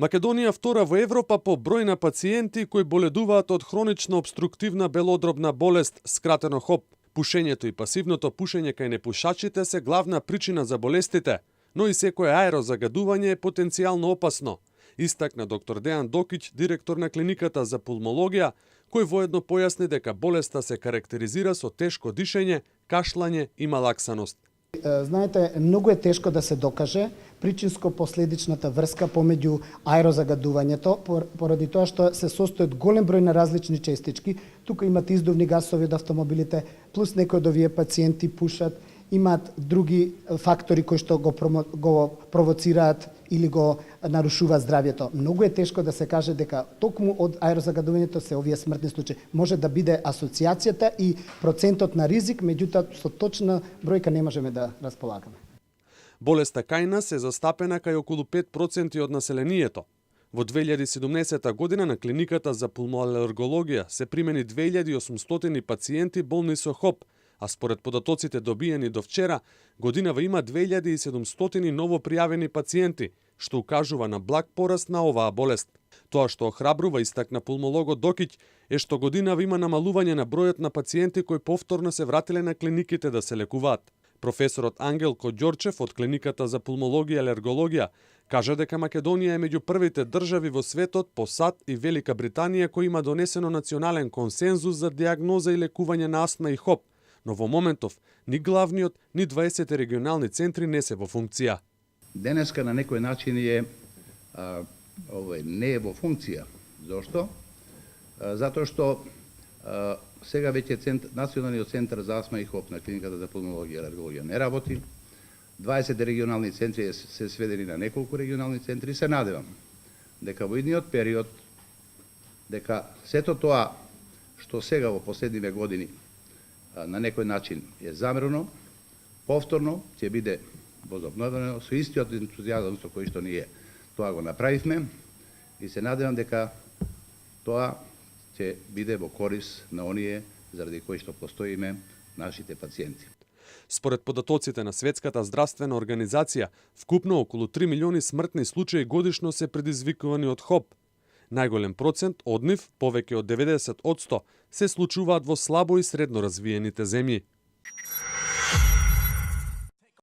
Македонија втора во Европа по број на пациенти кои боледуваат од хронична обструктивна белодробна болест, скратено ХОП. Пушењето и пасивното пушење кај непушачите се главна причина за болестите, но и секое аерозагадување е потенцијално опасно, истакна доктор Дејан Докиќ, директор на клиниката за пулмологија, кој воедно појасни дека болеста се карактеризира со тешко дишење, кашлање и малаксаност. Знаете, многу е тешко да се докаже причинско-последичната врска помеѓу аерозагадувањето, поради тоа што се состои од голем број на различни честички. Тука имат издувни гасови од автомобилите, плюс некои од овие пациенти пушат, имаат други фактори кои што го провоцираат или го нарушуваат здравјето. Многу е тешко да се каже дека токму од аерозагадувањето се овие смртни случаи. Може да биде асоциацијата и процентот на ризик, меѓутоа со точна бројка не можеме да располагаме. Болеста кај нас е застапена кај околу 5% од населението. Во 2017 година на клиниката за пулмоалергологија се примени 2800 пациенти болни со ХОП, а според податоците добиени до вчера, годинава има 2700 ново пријавени пациенти, што укажува на благ пораст на оваа болест. Тоа што охрабрува, истакна пулмологот Докиќ, е што годинава има намалување на бројот на пациенти кои повторно се вратиле на клиниките да се лекуваат. Професорот Ангелко Ѓорчев од клиниката за пулмологија и алергологија кажа дека Македонија е меѓу првите држави во светот по САД и Велика Британија кои има донесено национален консензус за дијагноза и лекување на астма и ХОП, но во моментов ни главниот, ни 20 регионални центри не се во функција. Денеска на некој начин не е во функција. Зошто? Затоа што сега веќе Националниот центар за астма и ХОП на клиниката за пулмологија и алергологија не работи. 20 регионални центри се сведени на неколку регионални центри. Се надевам дека во идниот период дека сето тоа што сега во последниве години на некој начин е замрено, повторно ќе биде возобновено со истиот ентузијазам со кој што ние тоа го направивме и се надевам дека тоа ќе биде во корис на оние заради кои што постоиме нашите пациенти. Според податоците на Светската здравствена организација, вкупно околу 3 милиони смртни случаи годишно се предизвикувани од ХОП. Најголем процент од нив, повеќе од 90%, се случуваат во слабо и средно развиените земји.